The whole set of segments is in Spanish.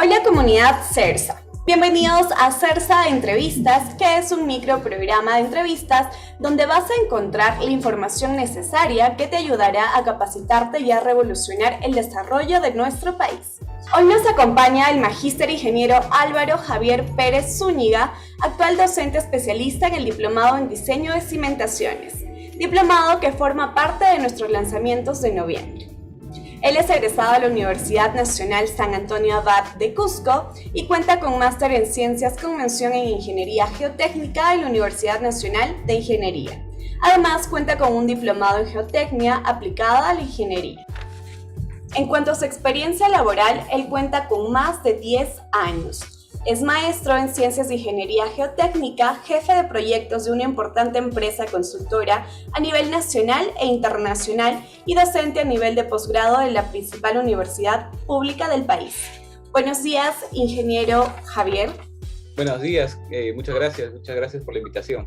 Hola comunidad CERSA. Bienvenidos a CERSA Entrevistas, que es un microprograma de entrevistas donde vas a encontrar la información necesaria que te ayudará a capacitarte y a revolucionar el desarrollo de nuestro país. Hoy nos acompaña el magíster ingeniero Álvaro Javier Pérez Zúñiga, actual docente especialista en el Diplomado en Diseño de Cimentaciones, diplomado que forma parte de nuestros lanzamientos de noviembre. Él es egresado de la Universidad Nacional San Antonio Abad de Cusco y cuenta con máster en Ciencias con mención en Ingeniería Geotécnica en la Universidad Nacional de Ingeniería. Además, cuenta con un diplomado en Geotecnia aplicada a la ingeniería. En cuanto a su experiencia laboral, él cuenta con más de 10 años. Es maestro en Ciencias de Ingeniería Geotécnica, jefe de proyectos de una importante empresa consultora a nivel nacional e internacional y docente a nivel de posgrado de la principal universidad pública del país. Buenos días, ingeniero Javier. Buenos días, muchas gracias por la invitación.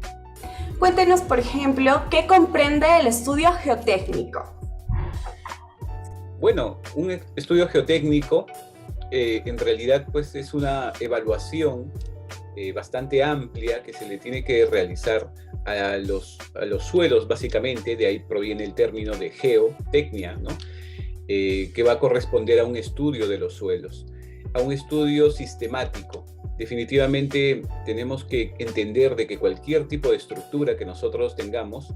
Cuéntenos, por ejemplo, ¿qué comprende el estudio geotécnico? Bueno, un estudio geotécnico en realidad pues es una evaluación bastante amplia que se le tiene que realizar a los suelos básicamente. De ahí proviene el término de geotecnia, ¿no? Que va a corresponder a un estudio de los suelos, a un estudio sistemático. Definitivamente tenemos que entender de que cualquier tipo de estructura que nosotros tengamos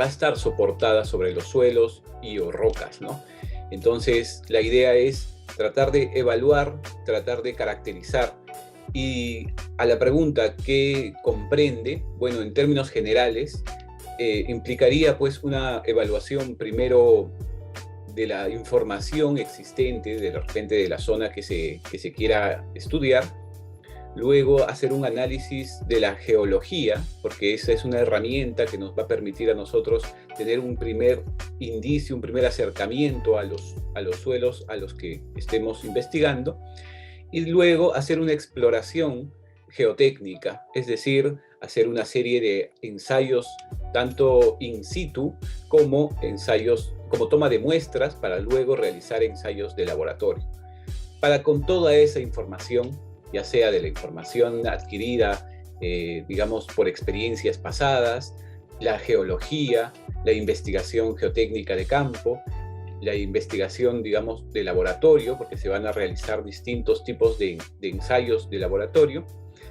va a estar soportada sobre los suelos y o rocas, ¿no? Entonces la idea es tratar de evaluar, tratar de caracterizar. Y a la pregunta ¿qué comprende? Bueno, en términos generales, implicaría pues una evaluación primero de la información existente, de repente de la zona que se quiera estudiar. Luego hacer un análisis de la geología, porque esa es una herramienta que nos va a permitir a nosotros tener un primer indicio, un primer acercamiento a los suelos a los que estemos investigando. Y luego hacer una exploración geotécnica, es decir, hacer una serie de ensayos tanto in situ como toma de muestras para luego realizar ensayos de laboratorio. Con toda esa información, ya sea de la información adquirida, digamos, por experiencias pasadas, la geología, la investigación geotécnica de campo, la investigación, digamos, de laboratorio, porque se van a realizar distintos tipos de ensayos de laboratorio,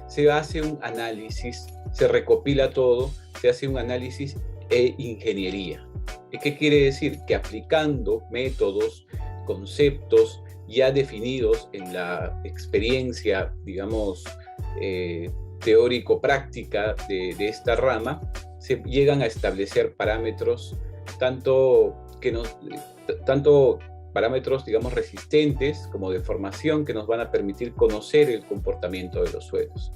se hace un análisis, se recopila todo, se hace un análisis e ingeniería. ¿Qué quiere decir? Que aplicando métodos, conceptos, ya definidos en la experiencia, digamos, teórico-práctica de esta rama, se llegan a establecer parámetros, tanto parámetros, digamos, resistentes como de formación, que nos van a permitir conocer el comportamiento de los suelos.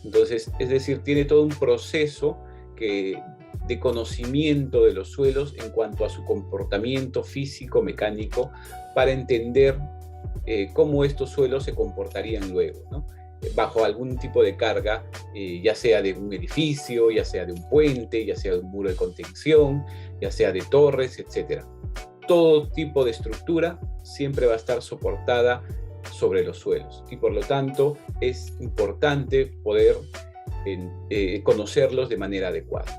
Entonces, es decir, tiene todo un proceso de conocimiento de los suelos en cuanto a su comportamiento físico, mecánico, para entender cómo estos suelos se comportarían luego, ¿no? Bajo algún tipo de carga, ya sea de un edificio, ya sea de un puente, ya sea de un muro de contención, ya sea de torres, etc. Todo tipo de estructura siempre va a estar soportada sobre los suelos y por lo tanto es importante poder conocerlos de manera adecuada.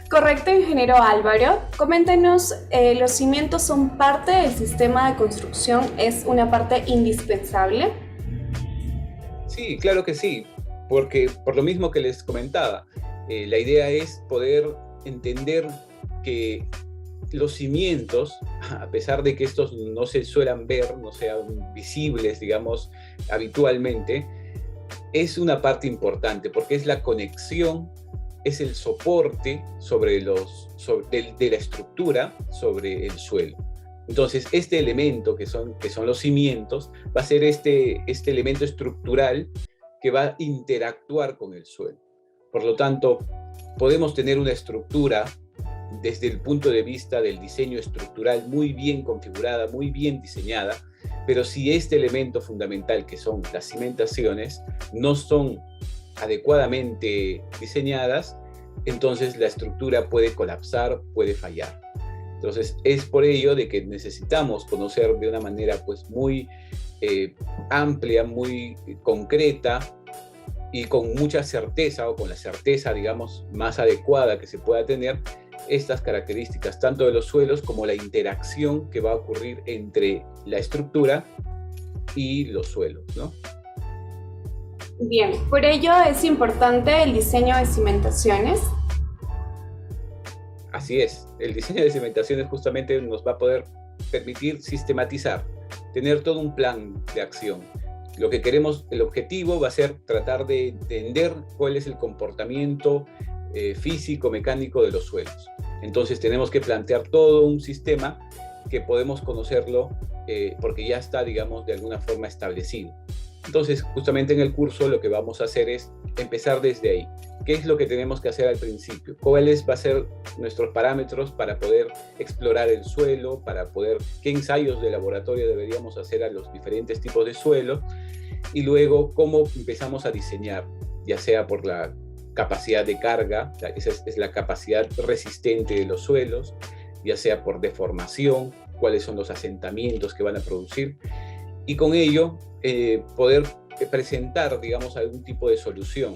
Correcto, ingeniero Álvaro. Coméntenos, ¿los cimientos son parte del sistema de construcción? ¿Es una parte indispensable? Sí, claro que sí, porque por lo mismo que les comentaba, la idea es poder entender que los cimientos, a pesar de que estos no se suelan ver, no sean visibles, digamos, habitualmente, es una parte importante porque es la conexión, es el soporte de la estructura sobre el suelo. Entonces, este elemento que son los cimientos va a ser este elemento estructural que va a interactuar con el suelo. Por lo tanto, podemos tener una estructura desde el punto de vista del diseño estructural muy bien configurada, muy bien diseñada, pero si este elemento fundamental, que son las cimentaciones, no son adecuadamente diseñadas, entonces la estructura puede colapsar, puede fallar. Entonces, es por ello de que necesitamos conocer de una manera pues muy amplia, muy concreta y con mucha certeza, o con la certeza, digamos, más adecuada que se pueda tener, estas características tanto de los suelos como la interacción que va a ocurrir entre la estructura y los suelos, ¿no? Bien, por ello es importante el diseño de cimentaciones. Así es, el diseño de cimentaciones justamente nos va a poder permitir sistematizar, tener todo un plan de acción. Lo que queremos, el objetivo va a ser tratar de entender cuál es el comportamiento físico, mecánico de los suelos. Entonces tenemos que plantear todo un sistema que podemos conocerlo porque ya está, digamos, de alguna forma establecido. Entonces, justamente en el curso lo que vamos a hacer es empezar desde ahí. ¿Qué es lo que tenemos que hacer al principio? ¿Cuáles van a ser nuestros parámetros para poder explorar el suelo, para poder, qué ensayos de laboratorio deberíamos hacer a los diferentes tipos de suelo? Y luego, ¿cómo empezamos a diseñar? Ya sea por la capacidad de carga, esa es la capacidad resistente de los suelos, ya sea por deformación, cuáles son los asentamientos que van a producir, y con ello poder presentar, digamos, algún tipo de solución.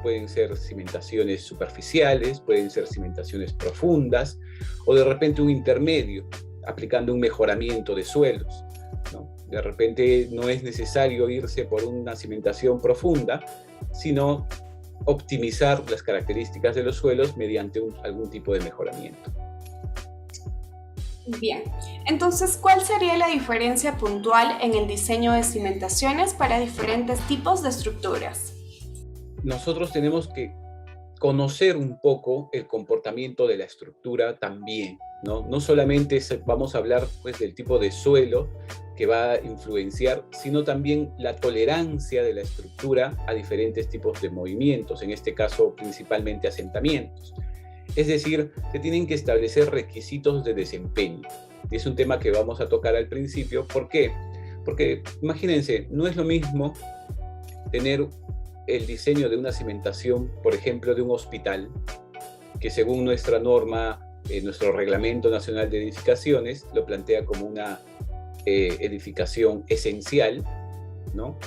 Pueden ser cimentaciones superficiales, pueden ser cimentaciones profundas, o de repente un intermedio, aplicando un mejoramiento de suelos, ¿no? De repente no es necesario irse por una cimentación profunda, sino optimizar las características de los suelos mediante algún tipo de mejoramiento. Bien, entonces, ¿cuál sería la diferencia puntual en el diseño de cimentaciones para diferentes tipos de estructuras? Nosotros tenemos que conocer un poco el comportamiento de la estructura también, ¿no? No solamente vamos a hablar pues, del tipo de suelo que va a influenciar, sino también la tolerancia de la estructura a diferentes tipos de movimientos, en este caso principalmente asentamientos. Es decir, se tienen que establecer requisitos de desempeño. Y es un tema que vamos a tocar al principio. ¿Por qué? Porque imagínense, no es lo mismo tener el diseño de una cimentación, por ejemplo, de un hospital, que según nuestra norma, nuestro Reglamento Nacional de Edificaciones, lo plantea como una edificación esencial, ¿no?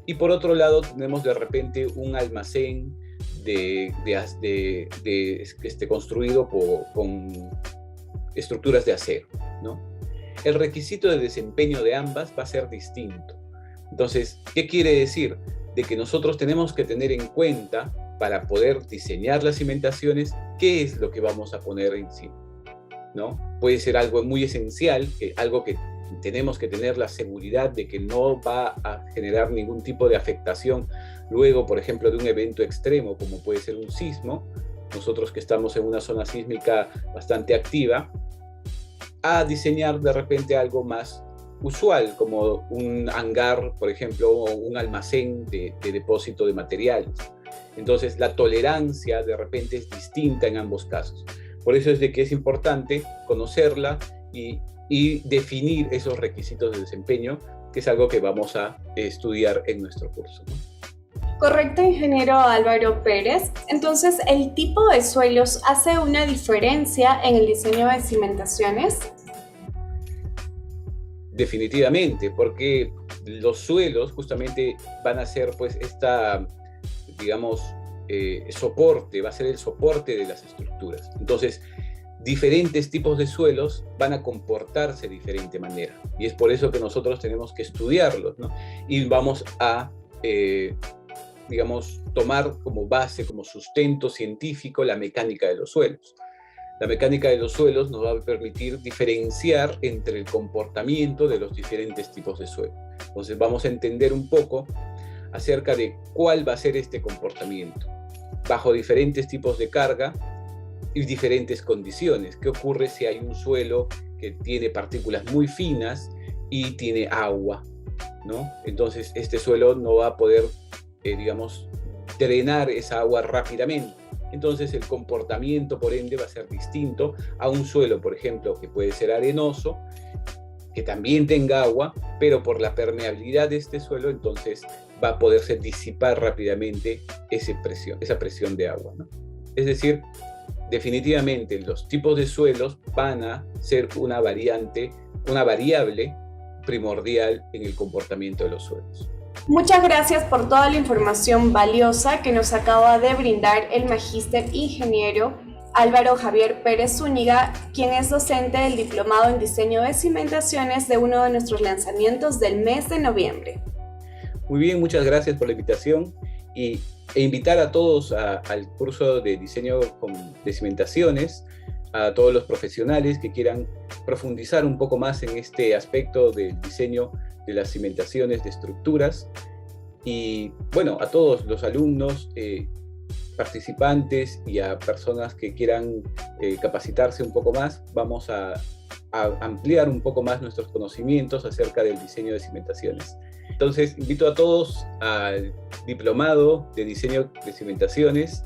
Y por otro lado, tenemos de repente un almacén construido con estructuras de acero, ¿no? El requisito de desempeño de ambas va a ser distinto. Entonces, ¿qué quiere decir? De que nosotros tenemos que tener en cuenta, para poder diseñar las cimentaciones, qué es lo que vamos a poner encima, ¿no? Puede ser algo muy esencial, algo que tenemos que tener la seguridad de que no va a generar ningún tipo de afectación luego, por ejemplo, de un evento extremo, como puede ser un sismo, nosotros que estamos en una zona sísmica bastante activa, a diseñar de repente algo más usual, como un hangar, por ejemplo, o un almacén de depósito de materiales. Entonces, la tolerancia de repente es distinta en ambos casos. Por eso es de que es importante conocerla y definir esos requisitos de desempeño, que es algo que vamos a estudiar en nuestro curso, ¿no? Correcto, ingeniero Álvaro Pérez. Entonces, ¿el tipo de suelos hace una diferencia en el diseño de cimentaciones? Definitivamente, porque los suelos justamente van a ser pues digamos, soporte, va a ser el soporte de las estructuras. Entonces, diferentes tipos de suelos van a comportarse de diferente manera. Y es por eso que nosotros tenemos que estudiarlos, ¿no? Y vamos a, digamos, tomar como base, como sustento científico, la mecánica de los suelos. La mecánica de los suelos nos va a permitir diferenciar entre el comportamiento de los diferentes tipos de suelo. Entonces vamos a entender un poco acerca de cuál va a ser este comportamiento bajo diferentes tipos de carga y diferentes condiciones. ¿Qué ocurre si hay un suelo que tiene partículas muy finas y tiene agua, ¿no? Entonces este suelo no va a poder, digamos, drenar esa agua rápidamente. Entonces el comportamiento, por ende, va a ser distinto a un suelo, por ejemplo, que puede ser arenoso, que también tenga agua, pero por la permeabilidad de este suelo, entonces va a poderse disipar rápidamente esa presión de agua, ¿no? Es decir, definitivamente los tipos de suelos van a ser una variable primordial en el comportamiento de los suelos. Muchas gracias por toda la información valiosa que nos acaba de brindar el magíster ingeniero Álvaro Javier Pérez Zúñiga, quien es docente del Diplomado en Diseño de Cimentaciones de uno de nuestros lanzamientos del mes de noviembre. Muy bien, muchas gracias por la invitación e invitar a todos al curso de diseño de cimentaciones, a todos los profesionales que quieran profundizar un poco más en este aspecto del diseño de las cimentaciones de estructuras. Y bueno, a todos los alumnos, participantes y a personas que quieran capacitarse un poco más, vamos a ampliar un poco más nuestros conocimientos acerca del diseño de cimentaciones. Entonces, invito a todos al diplomado de diseño de cimentaciones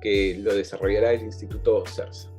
que lo desarrollará el Instituto CERSA.